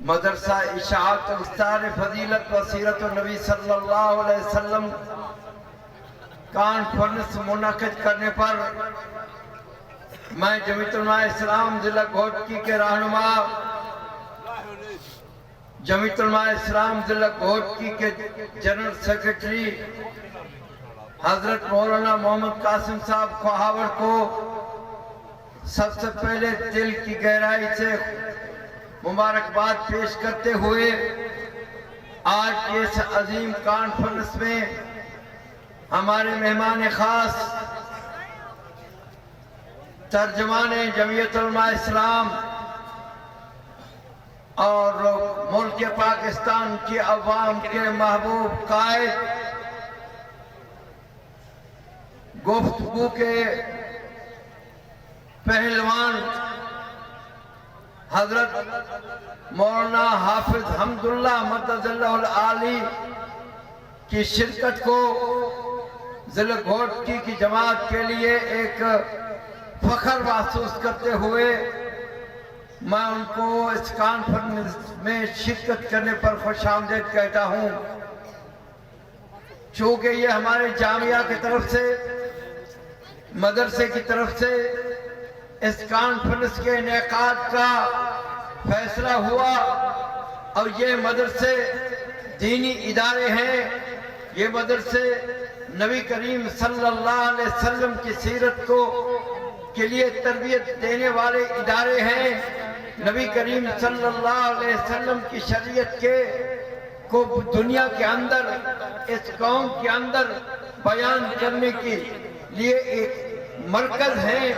مدرسہ اشاعت استار فضیلت و سیرت النبی صلی اللہ علیہ وسلم کانفرنس منعقد کرنے پر میں جمعیت علماء اسلام ضلع گھوٹکی کے رہنما جمعیت علماء اسلام ضلع گھوٹکی کے جنرل سیکرٹری حضرت مولانا محمد قاسم صاحب خواہاور کو سب سے پہلے دل کی گہرائی سے مبارکباد پیش کرتے ہوئے آج کے اس عظیم کانفرنس میں ہمارے مہمان خاص ترجمان جمعیت علماء اسلام اور ملک پاکستان کی عوام کے محبوب قائد گفتگو کے پہلوان حضرت مولانا حافظ حمداللہ مدد اللہ العالی کی شرکت کو ضلع گھوٹکی کی جماعت کے لیے ایک فخر محسوس کرتے ہوئے میں ان کو اس کانفرنس میں شرکت کرنے پر خوش آمدید کہتا ہوں۔ چونکہ یہ ہمارے جامعہ کی طرف سے مدرسے کی طرف سے اس کانفرنس کے انعقاد کا فیصلہ ہوا اور یہ مدرسے دینی ادارے ہیں، یہ مدرسے نبی کریم صلی اللہ علیہ وسلم کی سیرت کے لیے تربیت دینے والے ادارے ہیں، نبی کریم صلی اللہ علیہ وسلم کی شریعت کو دنیا کے اندر اس قوم کے اندر بیان کرنے کے لیے ایک مرکز ہے۔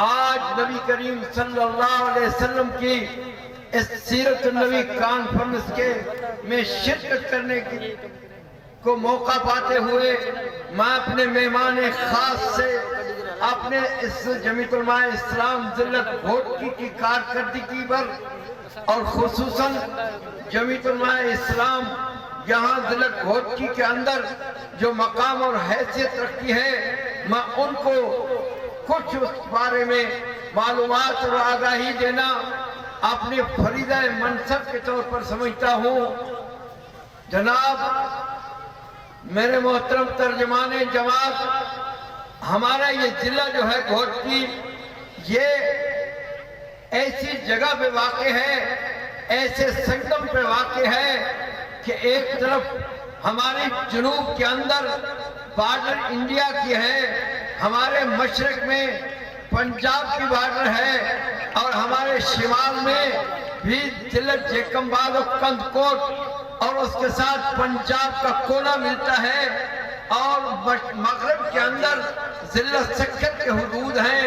آج نبی کریم صلی اللہ علیہ وسلم کی اس سیرت النبی کانفرنس میں شرکت کرنے کو موقع پاتے ہوئے میں اپنے مہمان خاص سے اپنے اس جمعیت علماء اسلام ضلع گھوٹکی کی کارکردگی پر اور خصوصاً جمعیت علماء اسلام یہاں ضلع گھوٹکی کے اندر جو مقام اور حیثیت رکھتی ہے، میں ان کو کچھ اس بارے میں معلومات اور آگاہی دینا اپنے فریضہ منصب کے طور پر سمجھتا ہوں۔ جناب میرے محترم ترجمان جماعت، ہمارا یہ ضلع جو ہے گھوٹکی، یہ ایسی جگہ پہ واقع ہے، ایسے سنگم پہ واقع ہے کہ ایک طرف ہماری جنوب کے اندر بارڈر انڈیا کی ہے، ہمارے مشرق میں پنجاب کی بارڈر ہے اور ہمارے شمال میں بھی ضلع جیکمباد و کندکوٹ اور اس کے ساتھ پنجاب کا کونا ملتا ہے، اور مغرب کے اندر ضلع سکھر کے حدود ہیں۔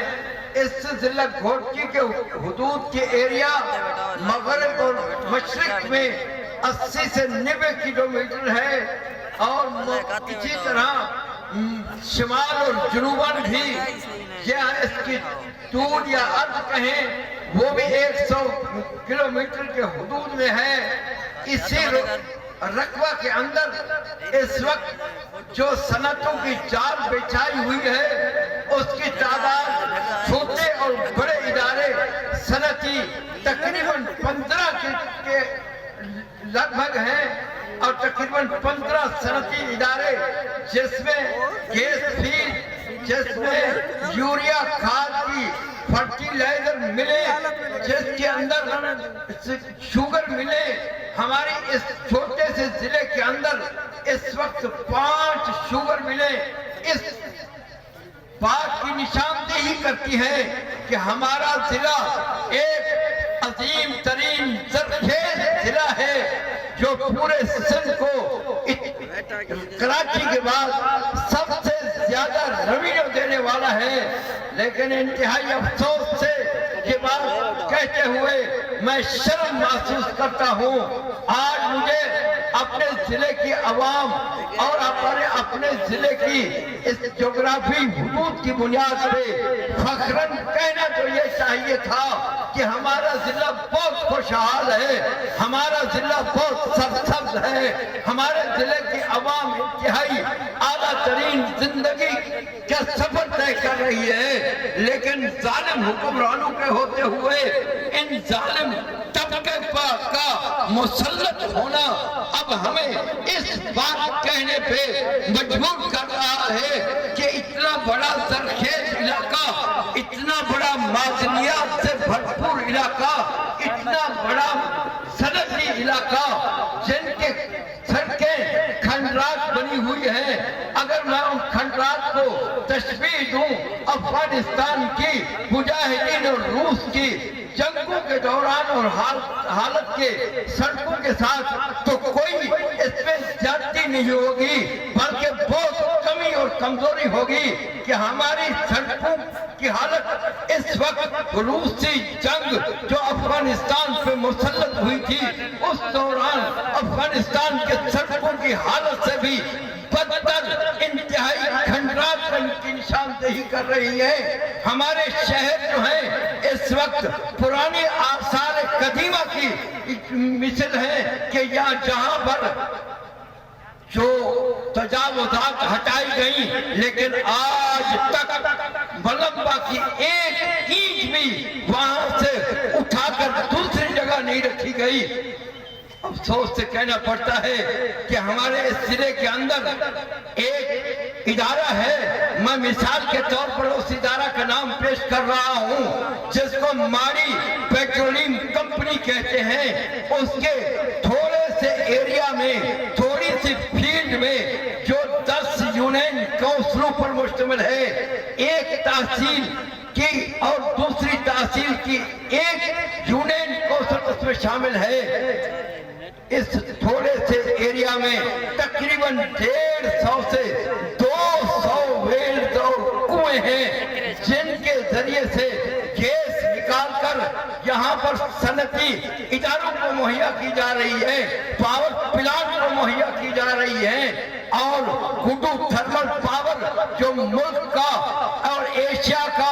اس ضلع گھوٹکی کے حدود کے ایریا مغرب اور مشرق میں 80 سے 90 کلومیٹر ہے، اور اسی طرح شمال اور جنوباً بھی یہ اس کی طول یا عرض کہیں وہ بھی 100 کلومیٹر کے حدود میں ہے۔ اسی رقبہ کے اندر اس وقت جو صنعتوں کی جال بچھائی ہوئی ہے اس کی تعداد چھوٹے اور بڑے ادارے صنعتی تقریباً 15 کے لگ بھگ ہیں، اور تقریباً 15 صنعتی ادارے جس میں گیس فیڈ، جس میں یوریا کھاد کی فرٹیلائزر ملے، جس کے اندر شوگر ملے۔ ہماری اس چھوٹے سے ضلع کے اندر اس وقت 5 شوگر ملے۔ اس بات کی نشاندہی کرتی ہے کہ ہمارا ضلع ایک عظیم ترین زرخیز ضلع ہے جو پورے سندھ کو کراچی کے بعد سب سے زیادہ ریونیو دینے والا ہے۔ لیکن انتہائی افسوس سے یہ بات کہتے ہوئے میں شرم محسوس کرتا ہوں۔ آج مجھے اپنے ضلع کی عوام اور اپنے ضلع کی اس جغرافی حدود کی بنیاد پہ فخراً کہنا تو یہ چاہیے تھا کہ ہمارا ضلع بہت خوشحال ہے، ہمارا ضلع بہت سرسبز ہے، ہمارے ضلع کی عوام انتہائی اعلیٰ ترین زندگی کا سفر طے کر رہی ہے۔ لیکن ظالم حکمرانوں کے ہوتے ہوئے ان ظالم طبقے کا مسلط ہونا اب ہمیں اس بات کہنے پہ مجبور کر رہا ہے کہ اتنا بڑا زرخیز علاقہ، اتنا بڑا معدنیات سے بھرپور علاقہ، اتنا بڑا صنعتی علاقہ جن کے سڑکیں کھنڈرات بنی ہوئی ہیں، اگر میں ان کھنڈرات کو تشبیہ دوں افغانستان کی مجاہدین اور روس کی جنگوں کے دوران اور حالت کے سڑکوں کے ساتھ، تو کوئی اس میں زیادتی نہیں ہوگی، بلکہ بہت کمی اور کمزوری ہوگی کہ ہماری سڑکوں کی حالت اس وقت روسی جنگ جو افغانستان پہ مسلط ہوئی تھی اس دوران افغانستان کے سڑکوں کی حالت سے بھی بدتر انتہائی کھنڈرات کی نشاندہی کر رہی ہے۔ ہمارے شہر جو ہیں اس وقت پرانی آثار قدیمہ کی مثل ہے کہ جہاں پر جو تجاوزات ہٹائی گئیں لیکن آج تک ملبہ کی ایک اینٹ بھی وہاں سے اٹھا کر دوسری جگہ نہیں رکھی گئی۔ افسوس سے کہنا پڑتا ہے کہ ہمارے اس ضلع کے اندر ایک ادارہ ہے، میں مثال کے طور پر اس ادارہ کا نام پیش کر رہا ہوں، جس کو ماڑی پیٹرولیم کمپنی کہتے ہیں۔ اس کے تھوڑے سے ایریا میں، تھوڑی سی فیلڈ میں جو 10 یونین کونسلوں پر مشتمل ہے، ایک تحصیل کی اور دوسری تحصیل کی ایک یونین کونسل اس میں شامل ہے۔ اس تھوڑے سے ایریا میں تقریباً 150 سے 200 ویلز اور کنویں ہیں جن کے ذریعے سے گیس نکال کر یہاں پر صنعتی اداروں کو مہیا کی جا رہی ہے، پاور پلانٹ کو مہیا کی جا رہی ہے، اور گڈو تھرمل پاور جو ملک کا اور ایشیا کا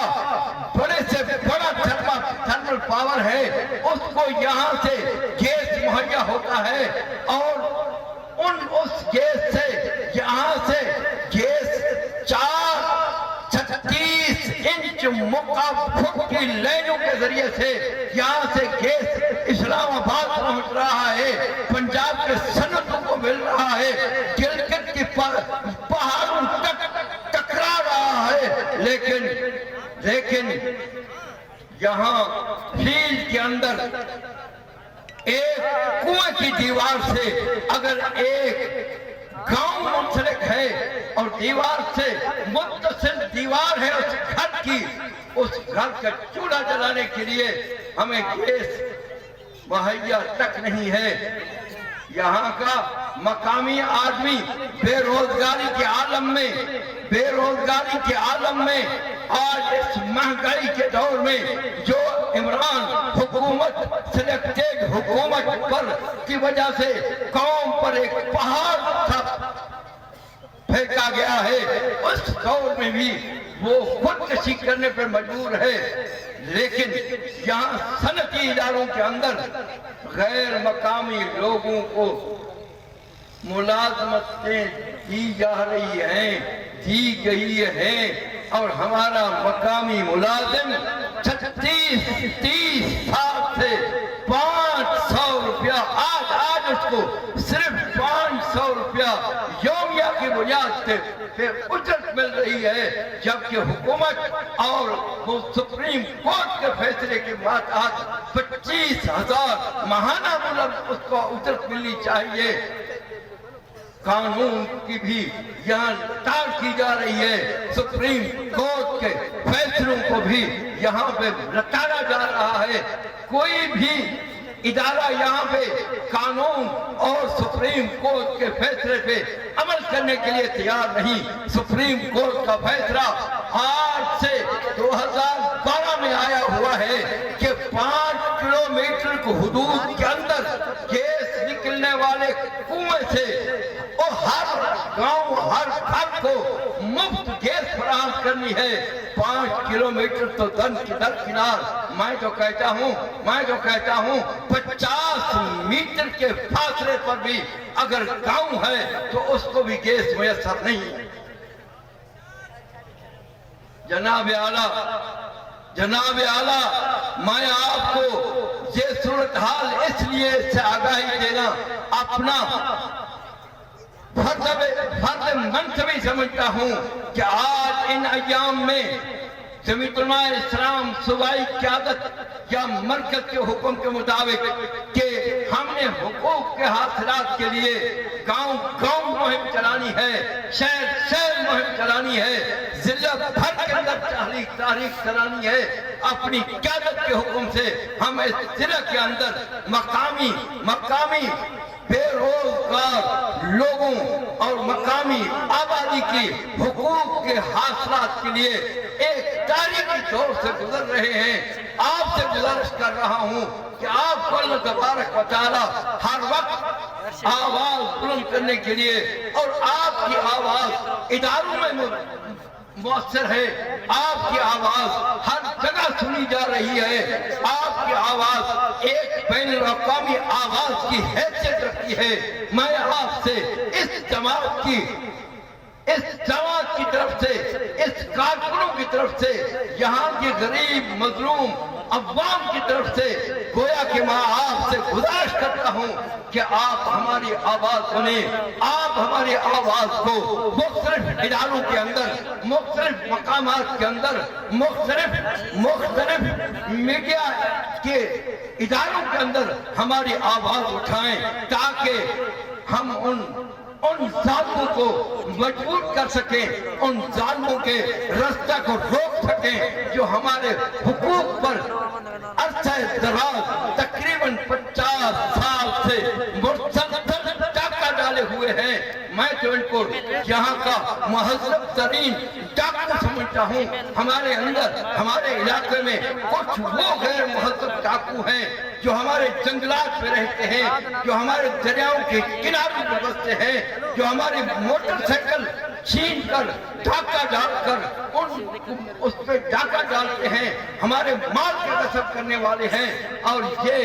بڑے سے بڑا تھرمل پاور ہے، اس کو یہاں سے گیس مہیا ہوتا ہے، اور اس گیس سے یہاں سے گیس 36 انچ مکعب فٹ کی لائنوں کے ذریعے سے یہاں سے گیس اسلام آباد پہنچ رہا ہے، پنجاب کے صنعتوں کو مل رہا ہے، گلگت کی پہاڑوں تک ٹکرا رہا ہے، لیکن یہاں فیلڈ کے اندر ایک کنویں کی دیوار سے اگر ایک گاؤں منسلک ہے اور دیوار سے متصل دیوار ہے اس گھر کی، اس گھر کا چولہا جلانے کے لیے ہمیں گیس مہیا تک نہیں ہے۔ یہاں کا مقامی آدمی بے روزگاری کے عالم میں آج اس مہنگائی کے دور میں جو عمران حکومت سلیکٹڈ حکومت پر کی وجہ سے قوم پر ایک پہاڑ پھینکا گیا ہے، اس دور میں بھی وہ خودکشی کرنے پر مجبور ہے، لیکن یہاں صنعتی اداروں کے اندر غیر مقامی لوگوں کو ملازمتیں دی جا رہی ہیں، دی گئی ہیں، اور ہمارا مقامی ملازم 36-30 سال سے 500 روپیہ آج اس کو صرف 500 روپیہ یومیہ کی بنیاد پہ اجرت مل رہی ہے، جبکہ حکومت اور وہ سپریم کورٹ کے فیصلے کے بعد 25,000 ماہانہ اس کو اجرت ملنی چاہیے۔ قانون کی بھی یہاں ٹال کی جا رہی ہے، سپریم کورٹ کے فیصلوں کو بھی یہاں پہ لٹانا جا رہا ہے۔ کوئی بھی ادارہ یہاں پہ قانون اور سپریم کورٹ کے فیصلے پہ عمل کرنے کے لیے تیار نہیں۔ سپریم کورٹ کا فیصلہ آج سے 2012 میں آیا ہوا ہے کہ 5 کلومیٹر کو حدود کے اندر گیس نکلنے والے کنویں سے اور ہر گاؤں ہر گھر کو مفت گیس فراہم کرنی ہے۔ 5 کلومیٹر تو درکنار میں جو کہتا ہوں 50 میٹر کے فاصلے پر بھی اگر گاؤں ہے تو اس کو بھی گیس میسر نہیں ہے۔ جناب اعلیٰ میں آپ کو یہ صورتحال اس لیے سے آگاہی دینا اپنا فرض منصبی سمجھتا ہوں کہ آج ان ایام میں جمعیت علماء اسلام صوبائی قیادت یا مرکز کے حکم کے مطابق کہ ہم نے حقوق کے حاصلات کے لیے گاؤں گاؤں مہم چلانی ہے، شہر شہر مہم چلانی ہے، ضلع بھر کے اندر تحریک چلانی ہے۔ اپنی قیادت کے حکم سے ہم اس ضلع کے اندر مقامی بے روزگار لوگوں اور مقامی آبادی کی حقوق کے حاصلات کے لیے ایک تاریخی دور سے گزر رہے ہیں۔ آپ سے گزارش کر رہا ہوں کہ آپ کو اللہ تبارک و تعالی ہر وقت آواز بلند کرنے کے لیے، اور آپ کی آواز اداروں میں مؤثر ہے، آپ کی آواز ہر جگہ سنی جا رہی ہے، آپ کی آواز ایک بین الاقوامی آواز کی حیثیت رکھتی ہے۔ میں آپ سے اس جماعت کی طرف سے، اس کارکنوں کی طرف سے، یہاں کی غریب مظلوم عوام کی طرف سے گویا کہ میں آپ سے گزارش کرتا ہوں کہ آپ ہماری آواز سنیں، آپ ہماری آواز کو مختلف اداروں کے اندر، مختلف مقامات کے اندر، مختلف میڈیا کے اداروں کے اندر ہماری آواز اٹھائیں، تاکہ ہم ان ظالموں کو مجبور کر سکیں، ان ظالموں کے رستہ کو روک سکیں جو ہمارے حقوق پر عرصہ دراز تقریباً 50 سال سے مسلسل ڈاکہ ڈالے ہوئے ہیں۔ میں تو ان کو یہاں کا مہذب ترین ڈاکہ سمجھتا ہوں۔ ہمارے اندر، ہمارے علاقے میں کچھ وہ غیر مہذب ڈاکو ہیں جو ہمارے جنگلات پہ رہتے ہیں، جو ہمارے دریاؤں کے کناروں پہ بستے ہیں، جو ہماری موٹر سائیکل چھین کر ڈاکہ ڈال کر اس پہ ڈاکہ ڈالتے ہیں، ہمارے مال کے غصب کرنے والے ہیں۔ اور یہ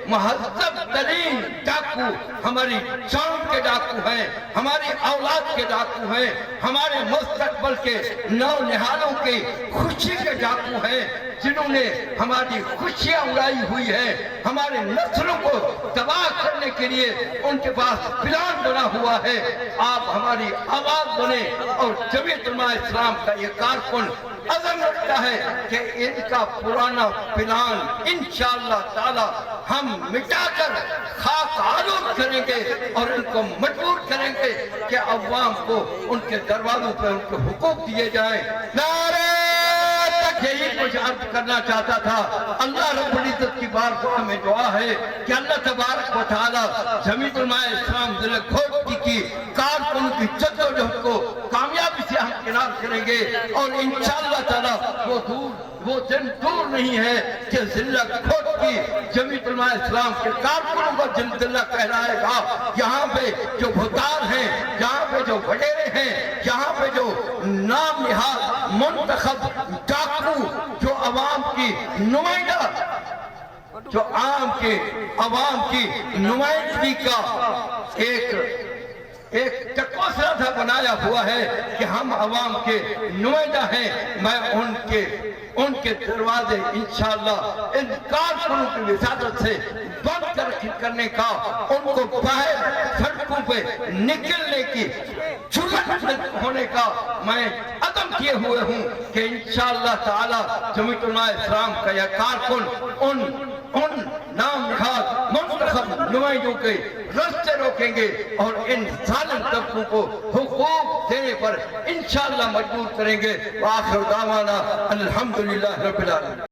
مہذب ترین ڈاکو ہماری جان کے ڈاکو ہیں، ہماری اولاد کے ڈاکو ہیں، ہمارے مستقبل کے نونہالوں کی خوشی کے ڈاکو ہیں، جنہوں نے ہماری خوشیاں اڑائی ہوئی ہیں، ہمارے نسلوں کو تباہ کرنے کے لیے ان کے پاس پلان بنا ہوا ہے۔ آپ ہماری آواز بنے، اور جمعیت علماء اسلام کا یہ کارکن عزم رکھتا ہے کہ ان کا پرانا پلان انشاءاللہ تعالی ہم مٹا کر خاک آلود کریں گے، اور ان کو مجبور کریں گے کہ عوام کو ان کے دروازوں پہ ان کے حقوق دیے جائیں۔ نعرہ یہی کچھ عرض کرنا چاہتا تھا۔ اللہ رب العزت کی بارگاہ میں دعا ہے کہ اللہ تبارک و تعالی جمعیت علماء اسلام ضلع گھوٹکی کی کارکنوں کی جدوجہد کو کامیابی سے ہم کنار کریں گے، اور انشاءاللہ تعالی وہ دن دور نہیں ہے کہ ضلع گھوٹکی جمعیت علماء اسلام کے کارکنوں کا ضلع کہلائے گا۔ یہاں پہ جو بھتار ہیں، یہاں پہ جو وڈیرے ہیں، یہاں پہ جو نام نہاد منتخب ڈاکو جو عوام کی نمائندہ، جو عوام کی نمائندگی کا ایک ٹکوسرا تھا بنایا ہوا ہے کہ ہم عوام کے نمائندہ ہیں، میں ان کے دروازے انشاءاللہ ان کارکنوں کی وساطت سے بند کرنے کا، ان کو باہر سڑکوں پہ نکلنے کی جرأت ہونے کا میں عزم کیے ہوئے ہوں کہ انشاءاللہ تعالی جمعیت علماء اسلام کا یہ کارکن ان نام نہاد منتخب نمائندوں کے راستے روکیں گے، اور ان ظالم طبقوں کو حقوق دینے پر انشاءاللہ مجبور کریں گے۔ وآخر دعوانا الحمدللہ رب العالمین۔